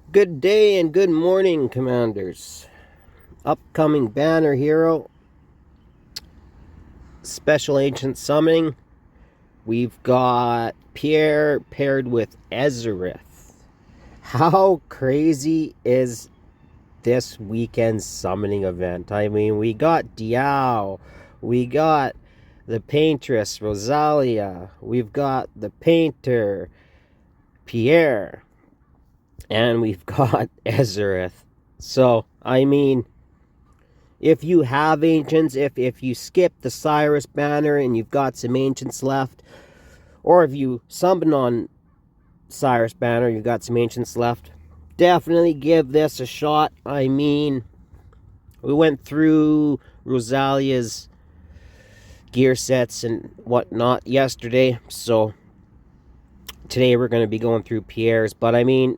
Good day and good morning, Commanders. Upcoming banner hero, Special Ancient Summoning. We've got Pierre paired with Ezerith. How crazy is this weekend's summoning event? I mean, we got Diao, we got the Paintress, Rosalia, we've got the Painter, Pierre, and we've got Ezerith. So, I mean, if you have ancients, if you skip the Cyrus banner and you've got some ancients left, or if you summon on Cyrus banner, you've got some ancients left, definitely give this a shot. I mean, we went through Rosalia's gear sets and whatnot yesterday, so today we're going to be going through Pierre's. But I mean,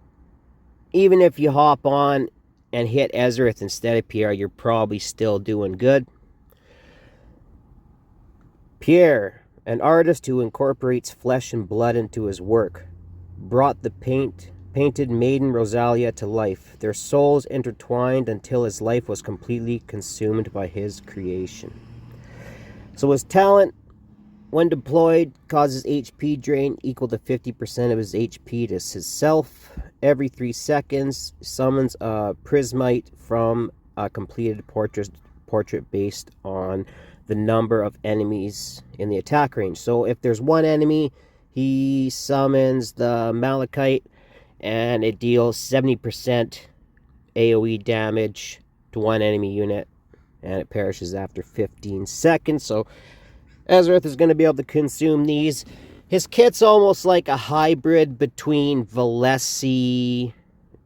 even if you hop on and hit Ezerith instead of Pierre, you're probably still doing good. Pierre, an artist who incorporates flesh and blood into his work, brought the painted maiden Rosalia to life, their souls intertwined until his life was completely consumed by his creation. So his talent, when deployed, causes HP drain equal to 50% of his HP to himself. Every 3 seconds, summons a prismite from a completed portrait based on the number of enemies in the attack range. So if there's one enemy, he summons the malachite and it deals 70% AoE damage to one enemy unit, and it perishes after 15 seconds. So Ezerith is going to be able to consume these. His kit's almost like a hybrid between Valesi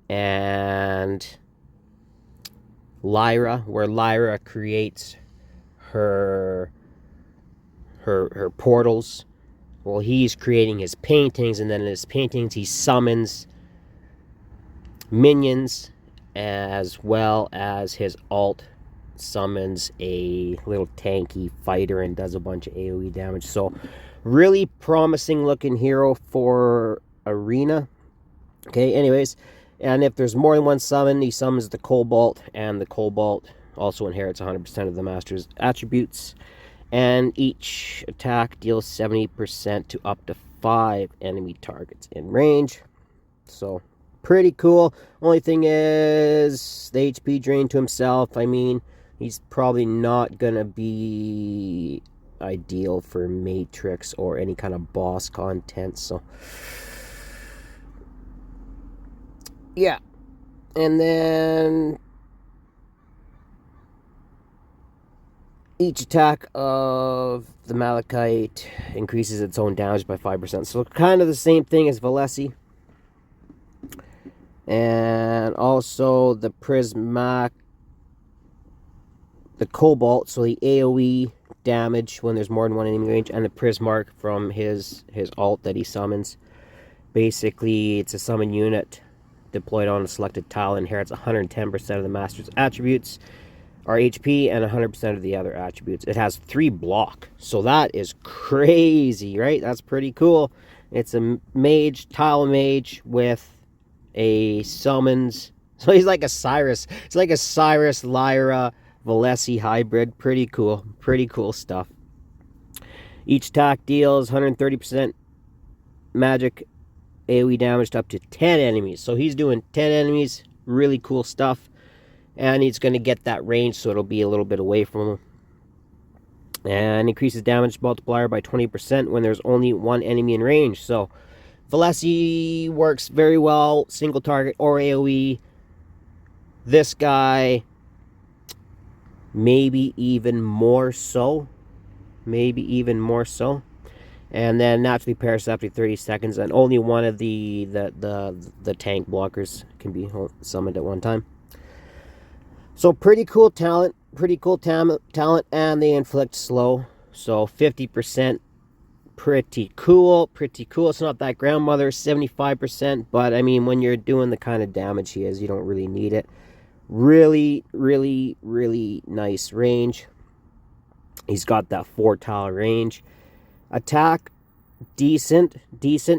and Lyra, where Lyra creates her portals. Well, he's creating his paintings, and then in his paintings he summons minions, as well as his alt summons a little tanky fighter and does a bunch of AoE damage. So really promising looking hero for Arena. Okay, anyways, and if there's more than one summon, he summons the Cobalt, and the Cobalt also inherits 100% of the Master's attributes, and each attack deals 70% to up to 5 enemy targets in range. So pretty cool. Only thing is the HP drain to himself. I mean, he's probably not gonna be ideal for Matrix or any kind of boss content. So yeah, and then each attack of the malachite increases its own damage by 5%. So kind of the same thing as Valesi. And also the the Cobalt, so the AoE damage when there's more than one enemy range, and the Prismark from his alt that he summons. Basically, it's a summon unit deployed on a selected tile, inherits 110% of the Master's attributes, or HP, and 100% of the other attributes. It has 3 block, so that is crazy, right? That's pretty cool. It's a mage, tile mage with a summons. So he's like a Cyrus. It's like a Cyrus, Lyra, Valesi hybrid. Pretty cool stuff. Each attack deals 130% magic AoE damage to up to 10 enemies. So he's doing 10 enemies. Really cool stuff. And he's going to get that range, so it'll be a little bit away from him. And increases damage multiplier by 20% when there's only one enemy in range. So Valesi works very well, single target or AoE. This guy, maybe even more so. And then naturally perishes after 30 seconds, and only one of the tank blockers can be summoned at one time. So pretty cool talent, and they inflict slow. So 50%, pretty cool. It's not that grandmother, 75%, but I mean, when you're doing the kind of damage he is, you don't really need it. Really nice range. He's got that 4 tile range. Attack, decent.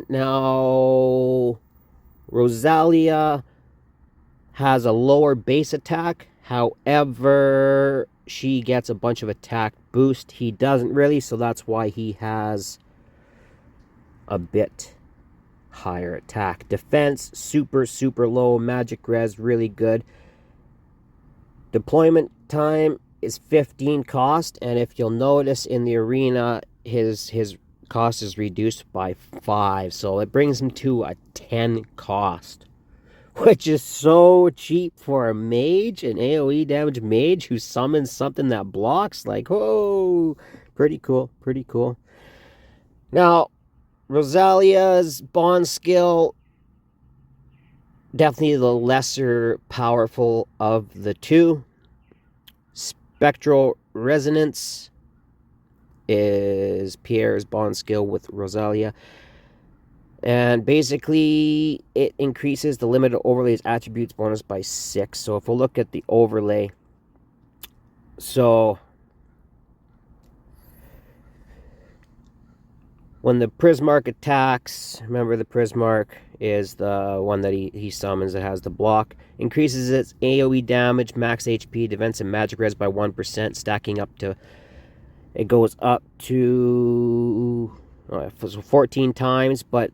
Now, Rosalia has a lower base attack. However, she gets a bunch of attack boost. He doesn't really, so that's why he has a bit higher attack. Defense, super, super low. Magic res, really good. Deployment time is 15 cost, and if you'll notice in the arena, his cost is reduced by 5, so it brings him to a 10 cost, which is so cheap for a mage, an AoE damage mage who summons something that blocks. Like, whoa, pretty cool, pretty cool. Now, Rosalia's bond skill, definitely the lesser powerful of the two. Spectral Resonance is Pierre's bond skill with Rosalia. And basically, it increases the limit of overlays attributes bonus by 6. So if we'll look at the overlay. So when the Prismark attacks, remember the Prismark is the one that he summons that has the block. Increases its AoE damage, max HP, defense, and magic res by 1%, stacking up to... It goes up to 14 times, but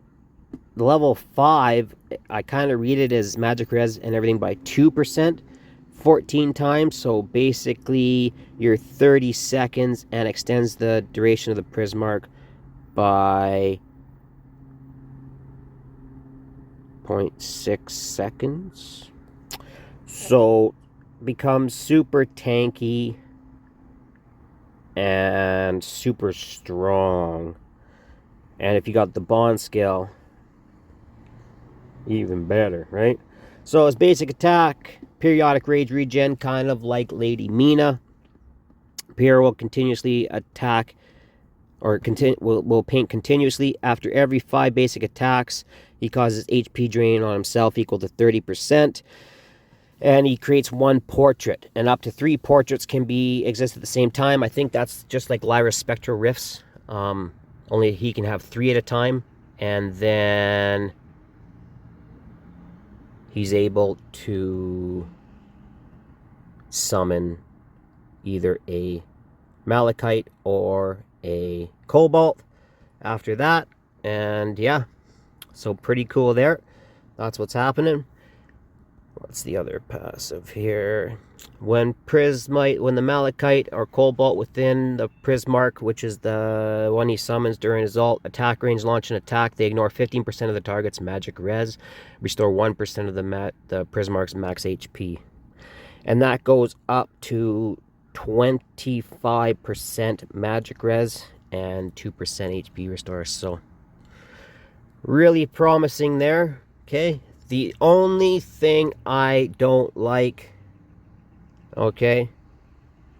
the level 5, I kind of read it as magic res and everything by 2%, 14 times. So basically, you're 30 seconds and extends the duration of the Prismark by 0.6 seconds. So becomes super tanky and super strong. And if you got the bond skill, even better, right? So his basic attack, periodic rage regen, kind of like Lady Mina. Pierre will continuously attack, or will paint continuously. After every 5 basic attacks, he causes HP drain on himself equal to 30%. And he creates 1 portrait, and up to 3 portraits can exist at the same time. I think that's just like Lyra's Spectral Rifts. Only he can have 3 at a time, and then he's able to summon either a Malachite or a Cobalt after that. And yeah, so pretty cool there. That's what's happening. What's the other passive here? When the Malachite or Cobalt within the Prismark, which is the one he summons during his ult, attack range, launch an attack, they ignore 15% of the target's magic res, restore 1% of the Prismark's max HP. And that goes up to 25% magic res and 2% HP restore. So really promising there. Okay. The only thing I don't like, okay,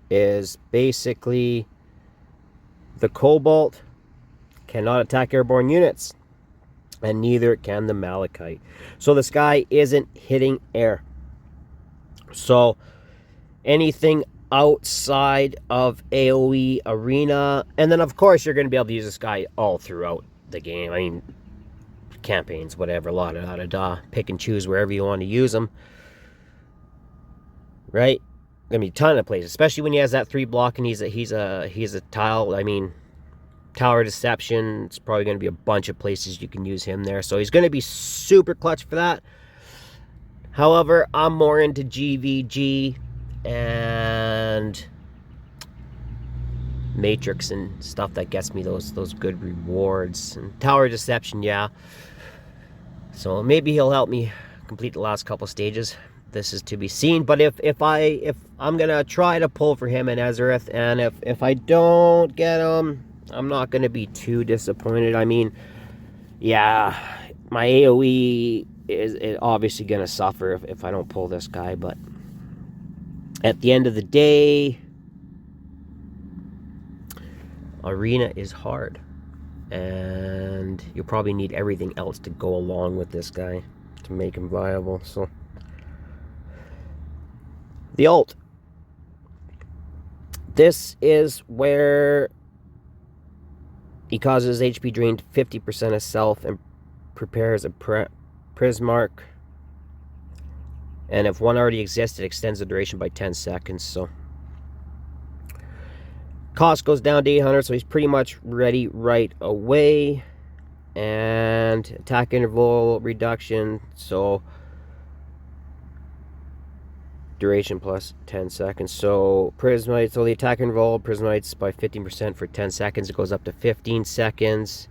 is basically the Cobalt cannot attack airborne units, and neither can the Malachite. So this guy isn't hitting air. So anything outside of AoE arena, and then of course you're going to be able to use this guy all throughout the game. I mean, campaigns, whatever, pick and choose wherever you want to use them, right? I mean, ton of places, especially when he has that 3 block and he's a tile. I mean, Tower Deception, it's probably going to be a bunch of places you can use him there, so he's going to be super clutch for that. However, I'm more into GVG and Matrix and stuff that gets me those good rewards. And Tower Deception, yeah. So maybe he'll help me complete the last couple stages. This is to be seen. But if I'm gonna try to pull for him in Ezereth, and if I don't get him, I'm not gonna be too disappointed. I mean, yeah, my AoE is obviously gonna suffer if I don't pull this guy. But at the end of the day, arena is hard, and you'll probably need everything else to go along with this guy to make him viable. So the ult, this is where he causes HP drain to 50% of self and prepares a Prismark, And if one already exists, it extends the duration by 10 seconds. So cost goes down to 800, so he's pretty much ready right away. And attack interval reduction, so duration plus 10 seconds. So Prismite, so the attack interval, Prismite's by 15% for 10 seconds. It goes up to 15 seconds.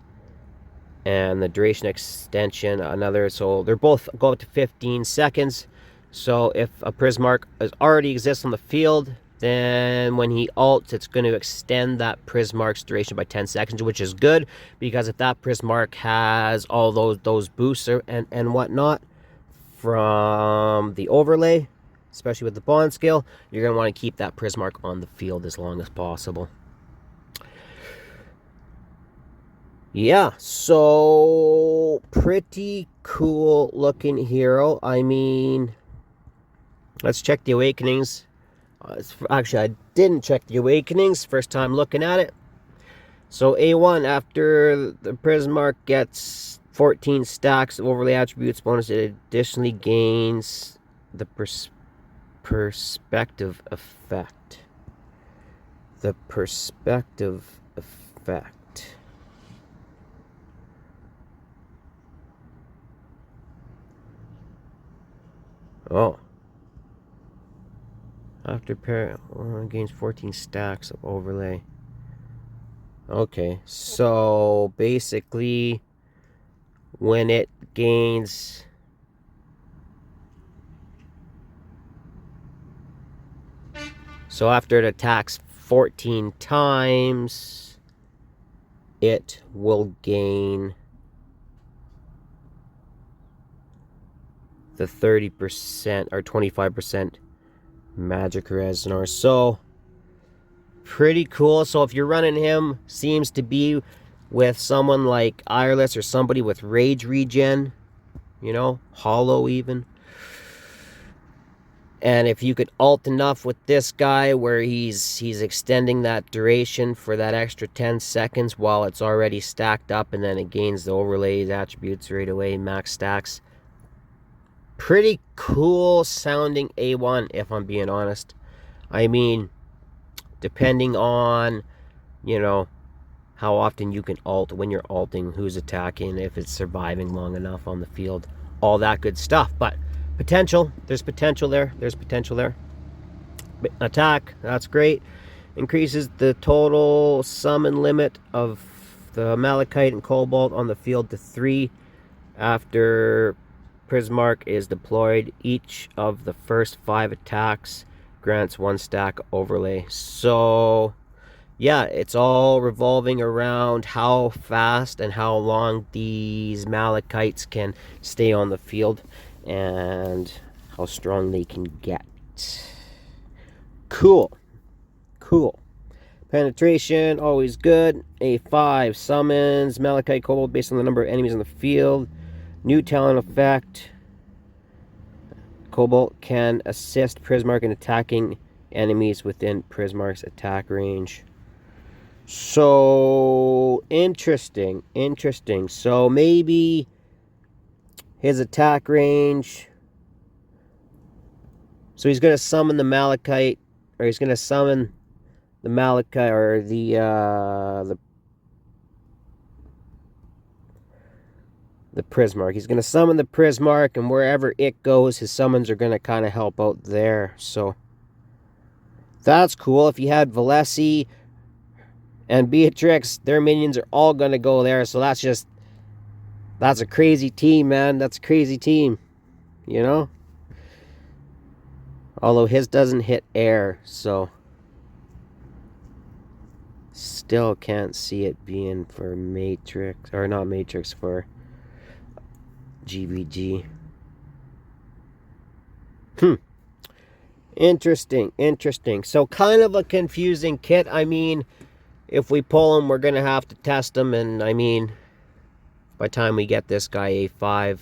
And the duration extension, another, so they're both go up to 15 seconds. So if a Prismark already exists on the field, then when he ults, it's going to extend that Prismark's duration by 10 seconds, which is good, because if that Prismark has all those boosts and whatnot from the overlay, especially with the bond scale, you're going to want to keep that Prismark on the field as long as possible. Yeah, so pretty cool looking hero. I mean, let's check the Awakenings. Actually, I didn't check the Awakenings. First time looking at it. So A1, after the Prismark gets 14 stacks of overlay attributes bonus, it additionally gains the perspective effect. The perspective effect. Oh. After pair gains 14 stacks of overlay. Okay, so basically when it gains so after it attacks 14 times, it will gain the 30% or 25% magic resonance. So pretty cool. So if you're running him, seems to be with someone like Ireless or somebody with rage regen, you know, hollow even. And if you could ult enough with this guy where he's extending that duration for that extra 10 seconds while it's already stacked up, and then it gains the overlays attributes right away, max stacks. Pretty cool sounding A1, if I'm being honest. I mean, depending on, you know, how often you can ult, when you're ulting, who's attacking, if it's surviving long enough on the field, all that good stuff. But potential, there's potential there. There's potential there. Attack, that's great. Increases the total summon limit of the Malachite and Cobalt on the field to 3 after Prismark is deployed. Each of the first 5 attacks grants 1 stack overlay. So yeah, it's all revolving around how fast and how long these Malachites can stay on the field and how strong they can get. Cool. Penetration, always good. A5 summons Malachite Cobalt based on the number of enemies on the field. New talent effect. Cobalt can assist Prismark in attacking enemies within Prismark's attack range. So, interesting. So, maybe his attack range. So, he's going to summon the Malachite, or he's going to summon the Malachite, or the Prismark. He's going to summon the Prismark, and wherever it goes, his summons are going to kind of help out there. So, that's cool. If you had Valesi and Beatrix, their minions are all going to go there. So, that's a crazy team, man. That's a crazy team, you know? Although his doesn't hit air, so still can't see it being for Matrix, or not Matrix, for GVG. Interesting. So kind of a confusing kit. I mean, if we pull him, we're going to have to test him. And I mean, by the time we get this guy A5,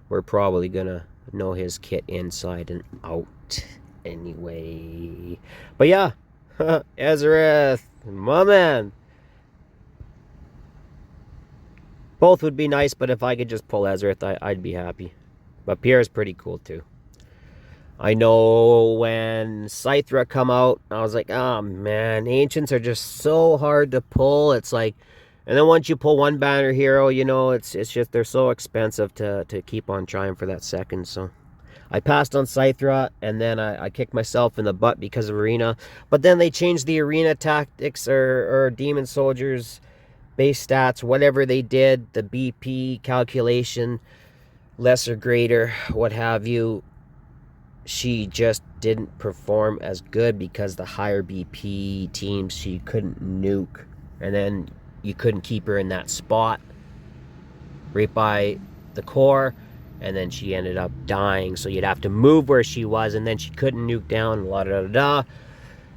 we're probably going to know his kit inside and out anyway. But yeah, Ezereth, my man. Both would be nice, but if I could just pull Ezereth, I'd be happy. But Pierre is pretty cool too. I know when Scythra come out, I was like, oh man, Ancients are just so hard to pull. It's like, and then once you pull one banner hero, you know, it's just they're so expensive to keep on trying for that second. So I passed on Scythra, and then I kicked myself in the butt because of Arena. But then they changed the Arena tactics or Demon Soldiers base stats, whatever they did, the BP calculation, lesser, greater, what have you. She just didn't perform as good because the higher BP teams she couldn't nuke, and then you couldn't keep her in that spot right by the core, and then she ended up dying, so you'd have to move where she was, and then she couldn't nuke down, la da da da.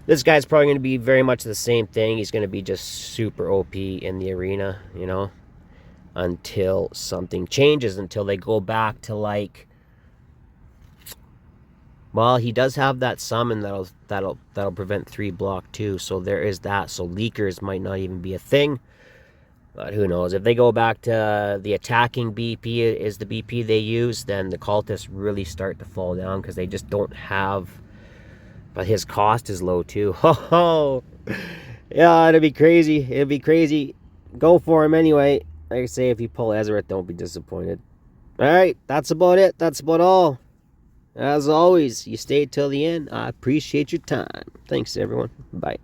This guy's probably going to be very much the same thing. He's going to be just super OP in the arena, you know, until something changes, until they go back to like, well, he does have that summon that'll prevent 3 block too, so there is that. So leakers might not even be a thing, but who knows? If they go back to the attacking BP is the BP they use, then the cultists really start to fall down because they just don't have. But his cost is low too. Oh, yeah, it'd be crazy. It'd be crazy. Go for him anyway. Like I say, if you pull Ezra, don't be disappointed. All right, that's about it. That's about all. As always, you stayed till the end. I appreciate your time. Thanks, everyone. Bye.